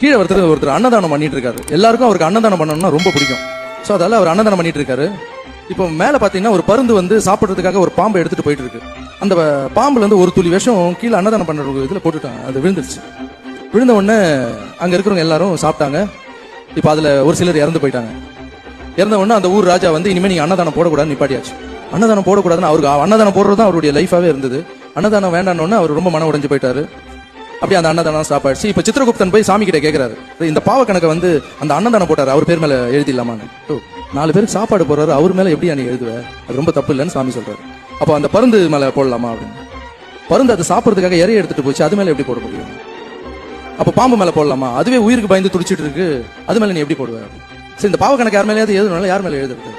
கீழே ஒருத்தர் அன்னதானம் பண்ணிட்டு இருக்காரு. எல்லாருக்கும் அவருக்கு அன்னதானம் பண்ணணும்னா ரொம்ப பிடிக்கும். ஸோ அதால அவர் அன்னதானம் பண்ணிட்டு இருக்காரு. இப்போ மேலே பார்த்தீங்கன்னா ஒரு பருந்து வந்து சாப்பிட்றதுக்காக ஒரு பாம்பை எடுத்துட்டு போயிட்டு இருக்கு. அந்த பாம்புல இருந்து ஒரு துளி விஷம் கீழே அன்னதானம் பண்ற இதில் போட்டுட்டாங்க. அது விழுந்துருச்சு. விழுந்த உடனே அங்கே இருக்கிறவங்க எல்லாரும் சாப்பிட்டாங்க. இப்போ அதில் ஒரு சிலர் இறந்து போயிட்டாங்க. இறந்த உடனே அந்த ஊர் ராஜா வந்து இனிமேல் நீங்கள் அன்னதானம் போடக்கூடாதுன்னு நிப்பாட்டியாச்சு. அன்னதானம் போடக்கூடாதுன்னு அவருக்கு அன்னதானம் போடுறது தான் அவருடைய லைஃபாகவே இருந்தது. அன்னதானம் வேண்டான்னு அவர் ரொம்ப மன உடைஞ்சு போயிட்டாரு. அப்படியே அந்த அன்னதானம் ஸ்டாப் ஆயிடுச்சு. இப்போ சித்திரகுப்தன் போய் சாமி கிட்ட கேட்கிறாரு, இந்த பாவ கணக்கை வந்து அந்த அன்னதானம் போட்டாரு அவர் பேர் மேல எழுதிடலாமான்னு. 4 பேருக்கு சாப்பாடு போடுறாரு, அவர் மேல எப்படி நீ எழுதுவ? அது ரொம்ப தப்பு இல்லைன்னு சாமி சொல்றாரு. அப்போ அந்த பருந்து மேல போடலாமா அப்படின்னு. பருந்து அது சாப்பிட்றதுக்காக இறைய எடுத்துட்டு போச்சு, அது மேல எப்படி போட முடியும்? அப்போ பாம்பு மேல போடலாமா? அதுவே உயிருக்கு பயந்து துடிச்சிட்டு இருக்கு, அது மேல நீ எப்படி போடுவ? சரி, இந்த பாவ கணக்கு யார் மேலேயாவது எழுதணும், யார் மேல எழுதுறது?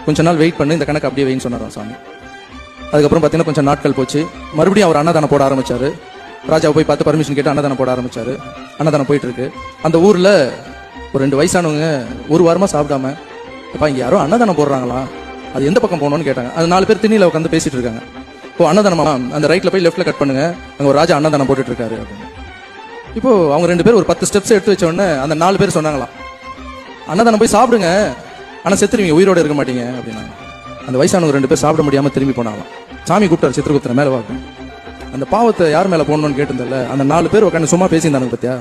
கொஞ்ச நாள் வெயிட் பண்ணு, இந்த கணக்கு அப்படியே வைன்னு சொன்னாராம் சாமி. அதுக்கப்புறம் பார்த்தீங்கன்னா கொஞ்சம் நாட்கள் போச்சு. மறுபடியும் அவர் அன்னதானம் போட ஆரம்பிச்சாரு. ராஜாவை போய் பார்த்து பர்மிஷன் கேட்டு அன்னதானம் போட ஆரம்பிச்சாரு. அன்னதானம் போயிட்டு இருக்கு. அந்த ஊர்ல ஒரு 2 வயசானவங்க 1 வாரமா சாப்பிடாம, அப்பா இங்க யாரோ அன்னதானம் போடுறாங்களா, அது எந்த பக்கம் போகணும்னு கேட்டாங்க. அது 4 பேர் திண்ணில உட்காந்து பேசிட்டு இருக்காங்க. இப்போ அன்னதானமா, அந்த ரைட்ல போய் லெஃப்ட்ல கட் பண்ணுங்க, அங்க ஒரு ராஜா அன்னதானம் போட்டுட்டு இருக்காரு அப்படின்னு. இப்போ அவங்க 2 பேர் ஒரு 10 ஸ்டெப்ஸ் எடுத்து வச்ச உடனே அந்த 4 பேர் சொன்னாங்களாம், அன்னதானம் போய் சாப்பிடுங்க, ஆனா செத்துருவீங்க, உயிரோட இருக்க மாட்டீங்க அப்படின்னா. அந்த வயசானவங்க 2 பேர் சாப்பிட முடியாம திரும்பி போனாங்களாம். சாமி கூப்பிட்டாரு சித்திரகுப்தனை மேல வாங்க. அந்த பாவத்தை யார் மேல போடணும்னு கேட்டிருந்தல, அந்த 4 பேர் உட்காந்து சும்மா பேசியிருந்தாங்க பத்தியா.